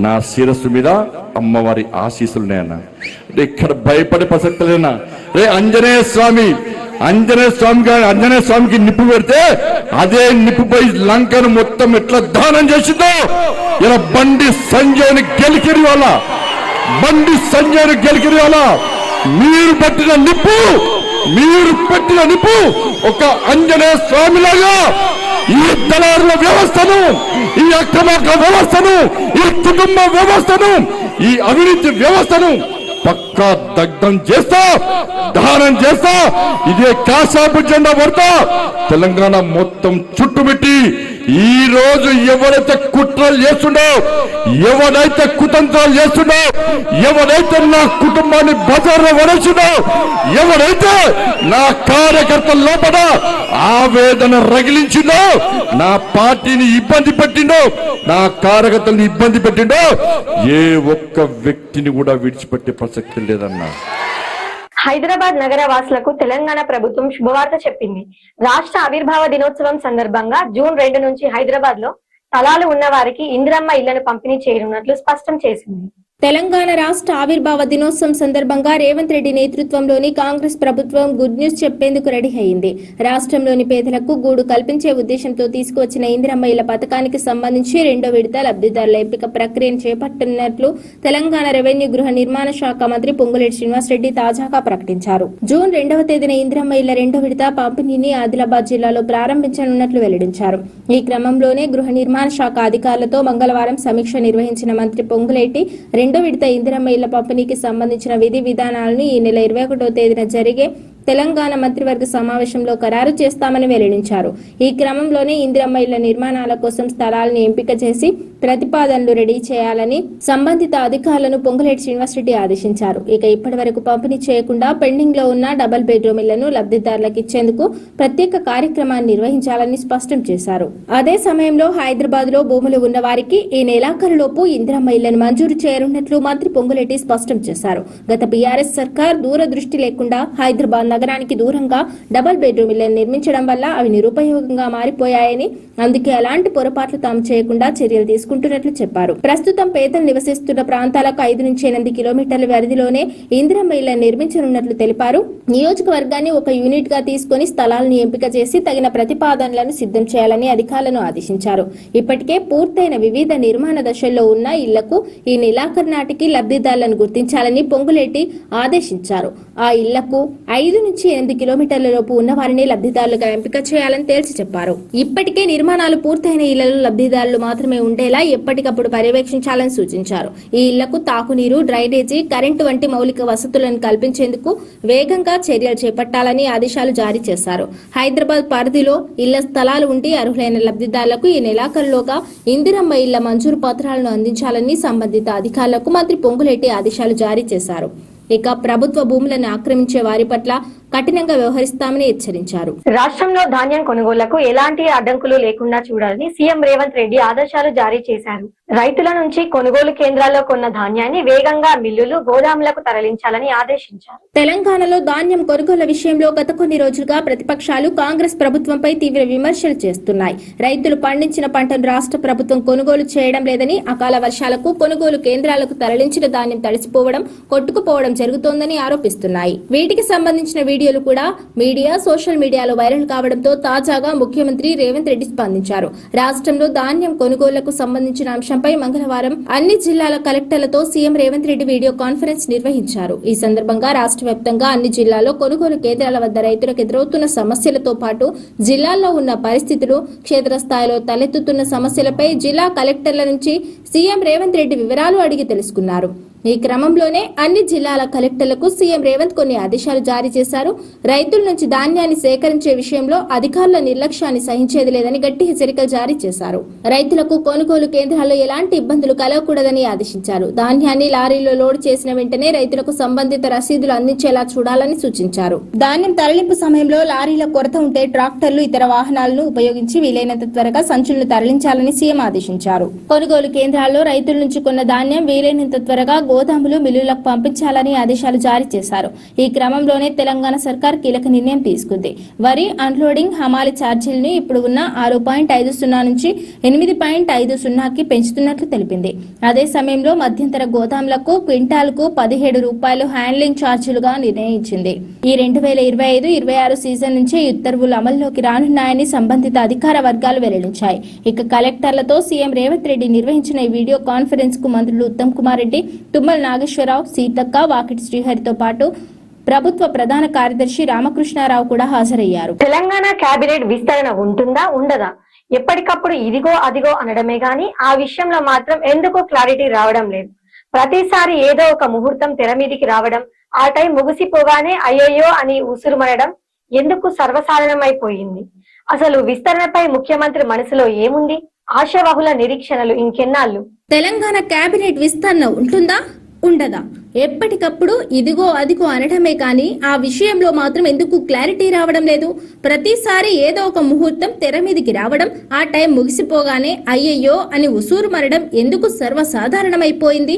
నా శిరస్సు మీద అమ్మవారి ఆశీస్సులున్నాయన్న. ఇక్కడ భయపడే ప్రసక్తి లేనా? రే ఆంజనేయ స్వామికి నిప్పు పెడితే అదే నిప్పుపై లంకను మొత్తం ఎట్లా దానం చేసిందో ఇలా బండి సంజయ్ని గెలికిరి వాళ్ళ మీరు పెట్టిన నిప్పు ఒక ఆంజనేయ స్వామిలాగా ఈ దళారుల వ్యవస్థను, ఈ అక్రమార్గ వ్యవస్థను, ఈ కుటుంబ వ్యవస్థను, ఈ అవినీతి వ్యవస్థను పక్కా దగ్ధం చేస్తా, దహనం చేస్తా, ఇదే కాషాపు జెండా పడతా తెలంగాణ మొత్తం చుట్టుపెట్టి ఈ రోజు ఎవరైతే కుట్రలు చేస్తుండో, ఎవరైతే కుతంత్రాలు చేస్తుండో, ఎవరైతే నా కుటుంబాన్ని బజార్లో వరచుండో, ఎవరైతే నా కార్యకర్తల లోపల ఆవేదన రగిలించిందో, నా పార్టీని ఇబ్బంది పెట్టిండో, నా కార్యకర్తలను ఇబ్బంది పెట్టిండో, ఏ ఒక్క వ్యక్తిని కూడా విడిచిపెట్టే ప్రసక్తి లేదన్నా. హైదరాబాద్ నగర వాసులకు తెలంగాణ ప్రభుత్వం శుభవార్త చెప్పింది. రాష్ట్ర ఆవిర్భావ దినోత్సవం సందర్భంగా జూన్ 2 నుంచి హైదరాబాద్ లో స్థలాలు ఉన్న వారికి ఇందిరమ్మ ఇళ్లను పంపిణీ చేయనున్నట్లు స్పష్టం చేసింది. తెలంగాణ రాష్ట్ర ఆవిర్భావ దినోత్సవం సందర్భంగా రేవంత్ రెడ్డి నేతృత్వంలోని కాంగ్రెస్ ప్రభుత్వం గుడ్ న్యూస్ చెప్పేందుకు రెడీ అయింది. రాష్ట్రంలోని పేదలకు గూడు కల్పించే ఉద్దేశంతో తీసుకువచ్చిన ఇందిరమ్మ ఇళ్ల పథకానికి సంబంధించి 2వ విడత లబ్ధిదారుల ఎంపిక ప్రక్రియను చేపట్టనున్నట్లు తెలంగాణ రెవెన్యూ గృహ నిర్మాణ శాఖ మంత్రి పొంగులేటి శ్రీనివాసరెడ్డి తాజాగా ప్రకటించారు. జూన్ 2వ తేదీన ఇందిరమ్మ ఇళ్ల 2వ విడత పంపిణీని ఆదిలాబాద్ జిల్లాలో ప్రారంభించనున్నట్లు వెల్లడించారు. ఈ క్రమంలోనే గృహ నిర్మాణ శాఖ అధికారులతో మంగళవారం సమీక్ష నిర్వహించిన మంత్రి పొంగులేటి 2వ విడత ఇందిరమ్మ ఇళ్ల పంపిణీకి సంబంధించిన విధి విధానాలను ఈ నెల 21వ తేదీన జరిగే తెలంగాణ మంత్రివర్గ సమావేశంలో ఖరారు చేస్తామని వెల్లడించారు. ఈ క్రమంలోనే ఇందిరమ్మ ఇళ్ల నిర్మాణాల కోసం స్థలాలను ఎంపిక చేసి ప్రతిపాదనలు రెడీ చేయాలని సంబంధిత అధికారులను పొంగులేటి శ్రీనివాసరెడ్డి ఆదేశించారు. ఇక ఇప్పటి వరకు పంపిణీ చేయకుండా పెండింగ్ లో ఉన్న డబుల్ బెడ్రూమ్ ఇళ్లను లబ్ధిదారులకు ఇచ్చేందుకు ప్రత్యేక కార్యక్రమాన్ని నిర్వహించాలని స్పష్టం చేశారు. అదే సమయంలో హైదరాబాద్ లో భూములు ఉన్న వారికి ఈ నెలాఖరులోపు ఇందిరమ్మ ఇళ్లను మంజూరు చేయనున్నట్లు మంత్రి పొంగులేటి స్పష్టం చేశారు. గత బీఆర్ఎస్ సర్కార్ దూరదృష్టి లేకుండా హైదరాబాద్ నగరానికి దూరంగా డబుల్ బెడ్రూమ్ ఇళ్లను నిర్మించడం వల్ల అవి నిరుపయోగంగా మారిపోయాయని, అందుకే అలాంటి పొరపాట్లు తాము చేయకుండా చర్యలు తీసుకుంటున్నట్లు చెప్పారు. ప్రస్తుతం పేదలు నివసిస్తున్న ప్రాంతాలకు 5 నుంచి 8 కిలోమీటర్ల పరిధిలోనే ఇందిరమ్మ ఇళ్లను నిర్మించనున్నట్లు తెలిపారు. నియోజకవర్గాన్ని ఒక యూనిట్ గా తీసుకుని స్థలాలను ఎంపిక చేసి తగిన ప్రతిపాదనలను సిద్ధం చేయాలని అధికారులను ఆదేశించారు. ఇప్పటికే పూర్తయిన వివిధ నిర్మాణ దశల్లో ఉన్న ఇళ్లకు ఈ నెలాఖరు నాటికి లబ్ధిదారులను గుర్తించాలని పొంగులేటి ఆదేశించారు. ఆ ఇళ్లకు 5 నుంచి 8 కిలోమీటర్ల లోపు ఉన్న వారిని లబ్ధిదారులుగా ఎంపిక చేయాలని తేల్చి చెప్పారు. ఇప్పటికే నిర్మాణాలు పూర్తయిన ఇళ్లలో లబ్ధిదారులు మాత్రమే ఉండేలా ఎప్పటికప్పుడు పర్యవేక్షించాలని సూచించారు. ఈ ఇళ్లకు తాగునీరు, డ్రైనేజీ, కరెంటు వంటి మౌలిక వసతులను కల్పించేందుకు వేగంగా చర్యలు చేపట్టాలని ఆదేశాలు జారీ చేశారు. హైదరాబాద్ పరిధిలో ఇళ్ల స్థలాలు ఉండి అర్హులైన లబ్ధిదారులకు ఈ నెలాఖరులోగా ఇందిరమ్మ ఇళ్ల మంజూరు పత్రాలను అందించాలని సంబంధిత అధికారులకు మంత్రి పొంగులేటి ఆదేశాలు జారీ చేశారు. ఇక ప్రభుత్వ భూములను ఆక్రమించే వారి పట్ల కఠినంగా వ్యవహరిస్తామని హెచ్చరించారు. రాష్ట్రంలో ధాన్యం కొనుగోళ్లకు ఎలాంటి అడ్డంకులు లేకుండా చూడాలని సీఎం రేవంత్ రెడ్డి ఆదేశాలు జారీ చేశారు. రైతుల నుంచి కొనుగోలు కేంద్రాల్లో కొన్న ధాన్యాన్ని వేగంగా మిల్లులు, గోదాములకు తరలించాలని ఆదేశించారు. తెలంగాణలో ధాన్యం కొనుగోలు విషయంలో గత కొన్ని రోజులుగా ప్రతిపక్షాలు కాంగ్రెస్ ప్రభుత్వంపై తీవ్ర విమర్శలు చేస్తున్నాయి. రైతులు పండించిన పంటను రాష్ట్ర ప్రభుత్వం కొనుగోలు చేయడం లేదని, అకాల వర్షాలకు కొనుగోలు కేంద్రాలకు తరలించిన ధాన్యం తడిసిపోవడం, కొట్టుకుపోవడం జరుగుతోందని ఆరోపిస్తున్నాయి. వీటికి సంబంధించిన వీడియోలు కూడా మీడియా, సోషల్ మీడియాలో వైరల్ కావడంతో తాజాగా ముఖ్యమంత్రి రేవంత్ రెడ్డి స్పందించారు. రాష్ట్రంలో ధాన్యం కొనుగోళ్లకు సంబంధించిన అంశంపై మంగళవారం అన్ని జిల్లాల కలెక్టర్లతో CM Revanth Reddy video conference నిర్వహించారు. ఈ సందర్భంగా రాష్ట్ర వ్యాప్తంగా అన్ని జిల్లాల్లో కొనుగోలు కేంద్రాల వద్ద రైతులకు ఎదురవుతున్న సమస్యలతో పాటు జిల్లాల్లో ఉన్న పరిస్థితులు, క్షేత్రస్థాయిలో తలెత్తుతున్న సమస్యలపై జిల్లా కలెక్టర్ల నుంచి సీఎం రేవంత్ రెడ్డి వివరాలు అడిగి తెలుసుకున్నారు. ఈ క్రమంలోనే అన్ని జిల్లాల కలెక్టర్లకు సీఎం రేవంత్ కొన్ని ఆదేశాలు జారీ చేశారు. రైతుల నుంచి ధాన్యాన్ని సేకరించే విషయంలో అధికారుల నిర్లక్ష్యాన్ని సహించేది లేదని గట్టి హెచ్చరికలు జారీ చేశారు. రైతులకు కొనుగోలు కేంద్రాల్లో ఎలాంటి ఇబ్బందులు కలగకూడదని ఆదేశించారు. ధాన్యాన్ని లారీలో లోడ్ చేసిన వెంటనే రైతులకు సంబంధిత రసీదులు అందించేలా చూడాలని సూచించారు. ధాన్యం తరలింపు సమయంలో లారీల కొరత ఉంటే ట్రాక్టర్లు, ఇతర వాహనాలను ఉపయోగించి వీలైనంత త్వరగా సంచులను తరలించాలని సీఎం ఆదేశించారు. కొనుగోలు కేంద్రాల్లో రైతుల నుంచి కొన్న ధాన్యం వీలైనంత త్వరగా గోదాములు, మిల్లులకు పంపించాలని ఆదేశాలు జారీ చేశారు. ఈ క్రమంలోనే తెలంగాణ సర్కార్ కీలక నిర్ణయం తీసుకుంది. వరి అన్లోడింగ్ హమాలి ఛార్జీలను ఇప్పుడు ఉన్న 6.50 నుంచి 8.50కి పెంచుతున్నట్లు తెలిపింది. అదే సమయంలో మధ్యంతర గోదాములకు క్వింటాల్కు 17 రూపాయలు హ్యాండ్లింగ్ ఛార్జీలుగా నిర్ణయించింది. ఈ 2025-26 సీజన్ నుంచే ఈ ఉత్తర్వులు అమల్లోకి రానున్నాయని సంబంధిత అధికార వర్గాలు వెల్లడించాయి. ఇక కలెక్టర్లతో సీఎం రేవంత్ రెడ్డి నిర్వహించిన ఈ వీడియో కాన్ఫరెన్స్ కు మంత్రులు ఉత్తమ్ కుమార్ రెడ్డి, తుమ్మల నాగేశ్వరరావు, సీతక్క, వాకిటి శ్రీహరితో పాటు ప్రభుత్వ ప్రధాన కార్యదర్శి రామకృష్ణారావు కూడా హాజరయ్యారు. తెలంగాణ కేబినెట్ విస్తరణ ఉంటుందా, ఉండదా? ఎప్పటికప్పుడు ఇదిగో అదిగో అనడమే గాని ఆ విషయంలో మాత్రం ఎందుకో క్లారిటీ రావడం లేదు. ప్రతిసారి ఏదో ఒక ముహూర్తం తెర మీదికి రావడం, ఆ టైం ముగిసిపోగానే అయ్యయ్యో అని ఉసురుమనడం ఎందుకు సర్వసాధారణమైపోయింది. అసలు విస్తరణపై ముఖ్యమంత్రి మనసులో ఏముంది? ఆశావహుల నిరీక్షణలు ఇంకెన్నాళ్ళు? తెలంగాణ కేబినెట్ విస్తరణ ఉంటుందా, ఉండదా? ఎప్పటికప్పుడు ఇదిగో అదిగో అనడమే కానీ ఆ విషయంలో మాత్రం ఎందుకు క్లారిటీ రావడం లేదు. ప్రతిసారి ఏదో ఒక ముహూర్తం తెర మీదికి రావడం, ఆ టైం ముగిసిపోగానే అయ్యయ్యో అని ఉసూరు మరడం ఎందుకు సర్వసాధారణమైపోయింది.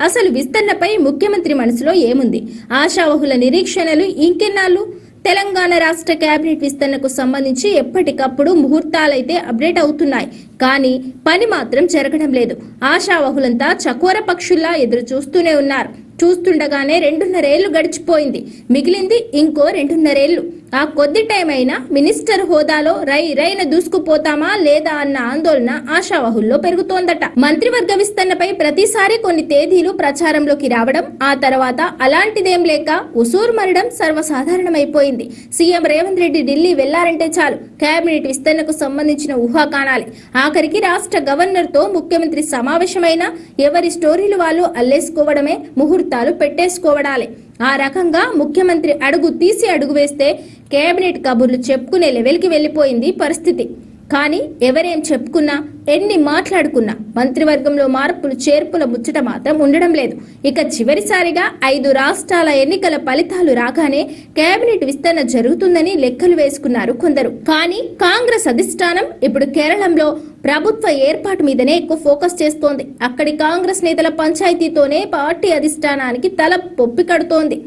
అసలు విస్తరణపై ముఖ్యమంత్రి మనసులో ఏముంది? ఆశావహుల నిరీక్షణలు ఇంకెన్నాళ్ళు? తెలంగాణ రాష్ట్ర కేబినెట్ విస్తరణకు సంబంధించి ఎప్పటికప్పుడు ముహూర్తాలైతే అప్డేట్ అవుతున్నాయి, కానీ పని మాత్రం జరగడం లేదు. ఆశావహులంతా చకోర పక్షుల్లా ఎదురు చూస్తూనే ఉన్నారు. చూస్తుండగానే 2.5 ఏళ్లు గడిచిపోయింది. మిగిలింది ఇంకో 2.5 ఏళ్లు. ఆ కొద్ది టైం అయినా మినిస్టర్ హోదాలో రైన దూసుకుపోతామా లేదా అన్న ఆందోళన ఆశావహుల్లో పెరుగుతోందట. మంత్రివర్గ విస్తరణపై ప్రతిసారి కొన్ని తేదీలు ప్రచారంలోకి రావడం, ఆ తర్వాత అలాంటిదేం లేక ఉసూరు మరడం సర్వసాధారణమైపోయింది. సీఎం రేవంత్ రెడ్డి ఢిల్లీ వెళ్లారంటే చాలు కేబినెట్ విస్తరణకు సంబంధించిన ఊహాగానాలే. ఆఖరికి రాష్ట్ర గవర్నర్ తో ముఖ్యమంత్రి సమావేశమైన ఎవరి స్టోరీలు వాళ్ళు అల్లేసుకోవడమే, ముహూర్తాలు పెట్టేసుకోవడాలే. ఆ రకంగా ముఖ్యమంత్రి అడుగు తీసి అడుగు వేస్తే కేబినెట్ కబుర్లు చెప్పుకునే లెవెల్కి వెళ్లిపోయింది పరిస్థితి. కానీ ఎవరేం చెప్పుకున్నా, ఎన్ని మాట్లాడుకున్నా మంత్రివర్గంలో మార్పులు చేర్పుల ముచ్చట మాత్రం ఉండడం లేదు. ఇక చివరిసారిగా 5 రాష్ట్రాల ఎన్నికల ఫలితాలు రాగానే కేబినెట్ విస్తరణ జరుగుతుందని లెక్కలు వేసుకున్నారు కొందరు. కానీ కాంగ్రెస్ అధిష్టానం ఇప్పుడు కేరళంలో ప్రభుత్వ ఏర్పాటు మీదనే ఎక్కువ ఫోకస్ చేస్తోంది. అక్కడి కాంగ్రెస్ నేతల పంచాయతీతోనే పార్టీ అధిష్టానానికి తల పొప్పి కడుతోంది.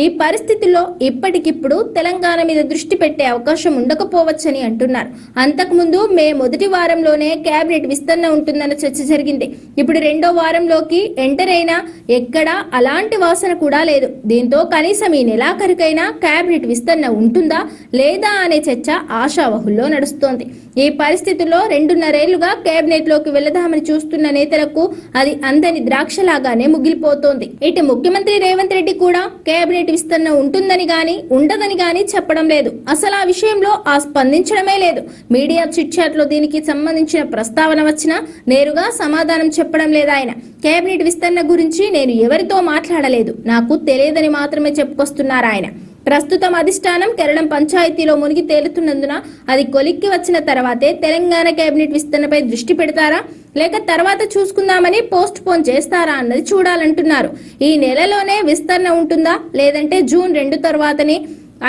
ఈ పరిస్థితుల్లో ఇప్పటికిప్పుడు తెలంగాణ మీద దృష్టి పెట్టే అవకాశం ఉండకపోవచ్చని అంటున్నారు. అంతకుముందు మే మొదటి వారంలోనే కేబినెట్ విస్తరణ ఉంటుందన్న చర్చ జరిగింది. ఇప్పుడు 2వ వారంలోకి ఎంటర్ అయినా ఎక్కడా అలాంటి వాసన కూడా లేదు. దీంతో కనీసం ఈ నెలాఖరికైనా కేబినెట్ విస్తరణ ఉంటుందా లేదా అనే చర్చ ఆశావహుల్లో నడుస్తోంది. ఈ పరిస్థితుల్లో 2.5 ఏళ్లుగా కేబినెట్ లోకి వెళ్లదామని చూస్తున్న నేతలకు అది అందని ద్రాక్షలాగానే ముగిలిపోతోంది. ఇటు ముఖ్యమంత్రి రేవంత్ రెడ్డి కూడా కేబినెట్ కేబినెట్ విస్తరణ ఉంటుందని గాని ఉండదని గాని చెప్పడం లేదు. అసలు ఆ విషయంలో స్పందించడమే లేదు. మీడియా చిట్ చాట్ లో దీనికి సంబంధించిన ప్రస్తావన వచ్చినా నేరుగా సమాధానం చెప్పడం లేదు ఆయన. కేబినెట్ విస్తరణ గురించి నేను ఎవరితో మాట్లాడలేదు, నాకు తెలియదని మాత్రమే చెప్పుకొస్తున్నారు ఆయన. ప్రస్తుతం అధిష్టానం కేరళం పంచాయతీలో మునిగి తేలుతున్నందున అది కొలిక్కి వచ్చిన తర్వాతే తెలంగాణ కేబినెట్ విస్తరణపై దృష్టి పెడతారా లేక తర్వాత చూసుకుందామని పోస్ట్ పోన్ చేస్తారా అన్నది చూడాలంటున్నారు. ఈ నెలలోనే విస్తరణ ఉంటుందా లేదంటే జూన్ 2 తర్వాతనే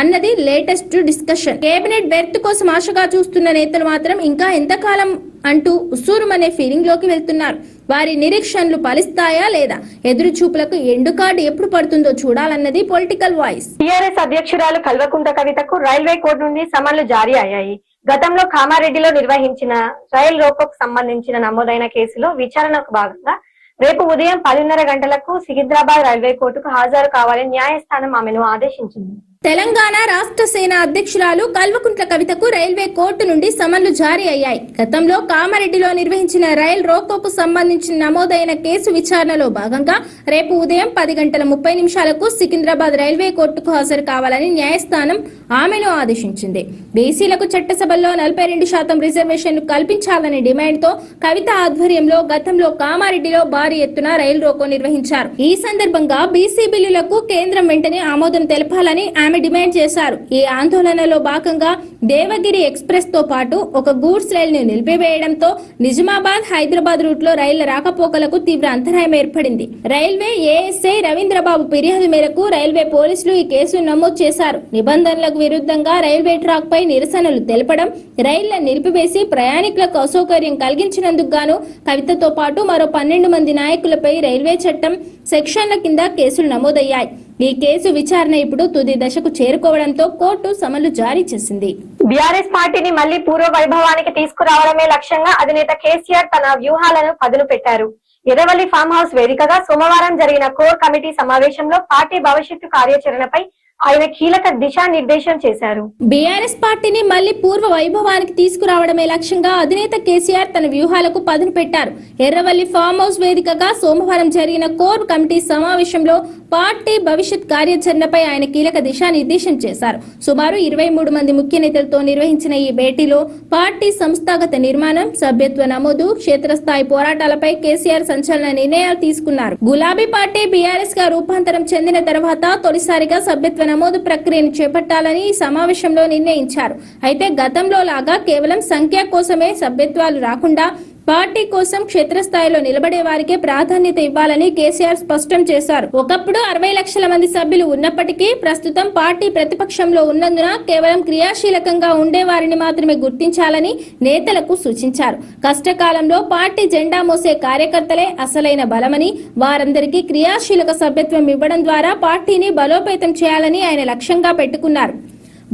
అన్నది లేటెస్ట్ డిస్కషన్. కేబినెట్ బెర్త్ కోసం ఆశగా చూస్తున్న నేతలు మాత్రం ఇంకా ఎంతకాలం అంటూ ఉస్సూరుమనే ఫీలింగ్ లోకి వెళ్తున్నారు. వారి నిరీక్షణలు ఫలిస్తాయా లేదా, ఎదురు చూపులకు ఎండు కార్డు ఎప్పుడు పడుతుందో చూడాలన్నది పొలిటికల్ వాయిస్. టీఆర్ఎస్ అధ్యక్షురాలు కల్వకుంట్ల కవితకు రైల్వే కోర్టు నుండి సమన్లు జారీ అయ్యాయి. గతంలో కామారెడ్డిలో నిర్వహించిన రైల్ రోకోకు సంబంధించిన నమోదైన కేసులో విచారణకు భాగంగా రేపు ఉదయం 10:30 గంటలకు సికింద్రాబాద్ రైల్వే కోర్టుకు హాజరు కావాలని న్యాయస్థానం ఆమెను ఆదేశించింది. తెలంగాణ రాష్ట్ర సేన అధ్యక్షురాలు కల్వకుంట్ల కవితకు రైల్వే కోర్టు నుండి సమన్లు జారీ అయ్యాయి. గతంలో కామారెడ్డిలో నిర్వహించిన రైల్ రోకోకు సంబంధించిన నమోదైన కేసు విచారణలో భాగంగా రేపు ఉదయం 10:30 సికింద్రాబాద్ రైల్వే కోర్టుకు హాజరు కావాలని న్యాయస్థానం ఆమెను ఆదేశించింది. బీసీలకు చట్టసభల్లో 42% రిజర్వేషన్లు కల్పించాలనే డిమాండ్తో కవిత ఆధ్వర్యంలో గతంలో కామారెడ్డిలో భారీ ఎత్తున రైలు రోకో నిర్వహించారు. ఈ సందర్భంగా బీసీ బిల్లులకు కేంద్రం వెంటనే ఆమోదం తెలపాలని డిమాండ్ చేశారు. ఈ ఆందోళనలో భాగంగా దేవగిరి ఎక్స్ప్రెస్ తో పాటు ఒక గూడ్స్ రైలు ను నిలిపివేయడంతో నిజామాబాద్ హైదరాబాద్ రూట్ లో రైళ్ల రాకపోకలకు తీవ్ర అంతరాయం ఏర్పడింది. రైల్వే ఏఎస్ఐ రవీంద్రబాబు ఫిర్యాదు మేరకు రైల్వే పోలీసులు ఈ కేసును నమోదు చేశారు. నిబంధనలకు విరుద్ధంగా రైల్వే ట్రాక్ పై నిరసనలు తెలపడం, రైళ్లను నిలిపివేసి ప్రయాణికులకు అసౌకర్యం కలిగించినందుకు గాను కవితతో పాటు మరో 12 మంది నాయకులపై రైల్వే చట్టం సెక్షన్ల కింద కేసులు నమోదయ్యాయి. ఈ కేసు విచారణ ఇప్పుడు తుది దశకు చేరుకోవడంతో కోర్టు సమన్లు జారీ చేసింది. బీఆర్ఎస్ పార్టీని మళ్లీ పూర్వ వైభవానికి తీసుకురావడమే లక్ష్యంగా అధినేత కేసీఆర్ తన వ్యూహాలను పదును పెట్టారు. ఎర్రవల్లి ఫామ్ హౌస్ వేదికగా సోమవారం జరిగిన కోర్ కమిటీ సమావేశంలో పార్టీ భవిష్యత్తు కార్యాచరణపై ఆయన కీలక దిశానిర్దేశం చేశారు. బీఆర్ఎస్ పార్టీని మళ్లీ పూర్వ వైభవానికి తీసుకురావడమే లక్ష్యంగా అధినేత కేసీఆర్ తన వ్యూహాలకు పదును పెట్టారు. ఎర్రవల్లి ఫామ్ హౌస్ వేదికగా సోమవారం జరిగిన కోర్ కమిటీ సమావేశంలో పార్టీ భవిష్యత్ కార్యాచరణపై ఆయన కీలక దిశానిర్దేశం చేశారు. సుమారు 23 మంది ముఖ్య నేతలతో నిర్వహించిన ఈ భేటీలో పార్టీ సంస్థాగత నిర్మాణం, సభ్యత్వ నమోదు, క్షేత్రస్థాయి పోరాటాలపై కేసీఆర్ సంచలన నిర్ణయాలు తీసుకున్నారు. గులాబీ పార్టీ బీఆర్ఎస్ గా రూపాంతరం చెందిన తర్వాత తొలిసారిగా సభ్యత్వ నమోదు ప్రక్రియను చేపట్టాలని ఈ సమావేశంలో నిర్ణయించారు. అయితే గతంలో లాగా కేవలం సంఖ్య కోసమే సభ్యత్వాలు రాకుండా పార్టీ కోసం క్షేత్రస్థాయిలో నిలబడే వారికే ప్రాధాన్యత ఇవ్వాలని కేసీఆర్ స్పష్టం చేశారు. ఒకప్పుడు 60 లక్షల మంది సభ్యులు ఉన్నప్పటికీ ప్రస్తుతం పార్టీ ప్రతిపక్షంలో ఉన్నందున కేవలం క్రియాశీలకంగా ఉండేవారిని మాత్రమే గుర్తించాలని నేతలకు సూచించారు. కష్టకాలంలో పార్టీ జెండా మోసే కార్యకర్తలే అసలైన బలమని, వారందరికీ క్రియాశీలక సభ్యత్వం ఇవ్వడం ద్వారా పార్టీని బలోపేతం చేయాలని ఆయన లక్ష్యంగా పెట్టుకున్నారు.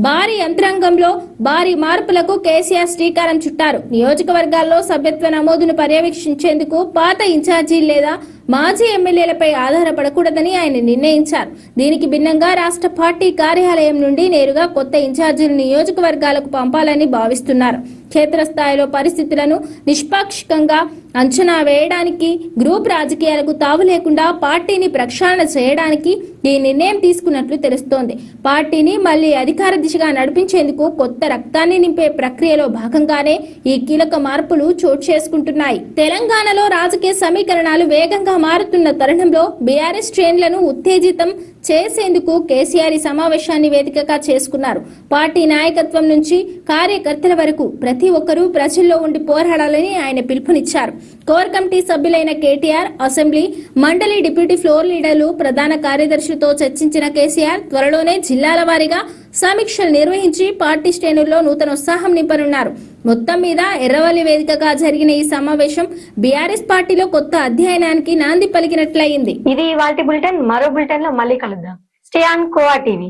భారీ యంత్రాంగంలో భారీ మార్పులకు కేసీఆర్ శ్రీకారం చుట్టారు. నియోజకవర్గాల్లో సభ్యత్వ నమోదును పర్యవేక్షించేందుకు పాత ఇన్ఛార్జీలు లేదా మాజీ ఎమ్మెల్యేలపై ఆధారపడకూడదని ఆయన నిర్ణయించారు. దీనికి భిన్నంగా రాష్ట్ర పార్టీ కార్యాలయం నుండి నేరుగా కొత్త ఇన్ఛార్జీలు నియోజకవర్గాలకు పంపాలని భావిస్తున్నారు. క్షేత్రస్థాయిలో పరిస్థితులను నిష్పాక్షికంగా అంచనా వేయడానికి, గ్రూప్ రాజకీయాలకు తావు లేకుండా పార్టీని ప్రక్షాళన చేయడానికి ఈ నిర్ణయం తీసుకున్నట్లు తెలుస్తోంది. పార్టీని మళ్లీ అధికార దిశగా నడిపించేందుకు కొత్త రక్తాన్ని నింపే ప్రక్రియలో భాగంగానే ఈ కీలక మార్పులు చోటు చేసుకుంటున్నాయి. తెలంగాణలో రాజకీయ సమీకరణాలు వేగంగా మారుతున్న తరుణంలో బీఆర్ఎస్ శ్రేణులను ఉత్తేజితం చేసేందుకు కేసీఆర్ ఈ సమావేశాన్ని వేదికగా చేసుకున్నారు. పార్టీ నాయకత్వం నుంచి కార్యకర్తల వరకు ప్రతి ఒక్కరూ ప్రజల్లో ఉండి పోరాడాలని ఆయన పిలుపునిచ్చారు. కోర్ కమిటీ సభ్యులైన కేటీఆర్, అసెంబ్లీ, మండలి డిప్యూటీ ఫ్లోర్ లీడర్లు, ప్రధాన కార్యదర్శులతో చర్చించిన కేసీఆర్ త్వరలోనే జిల్లాల వారీగా సమీక్షలు నిర్వహించి పార్టీ శ్రేణుల్లో నూతన ఉత్సాహం నింపనున్నారు. మొత్తం మీద ఎర్రవల్లి వేదికగా జరిగిన ఈ సమావేశం బీఆర్ఎస్ పార్టీలో కొత్త అధ్యయనానికి నాంది పలికినట్లయింది. ఇది ఇవాల్టి బులెటిన్. మరో బులెటిన్ లో మళ్ళీ కలుద్దాం. Stay on khoa TV.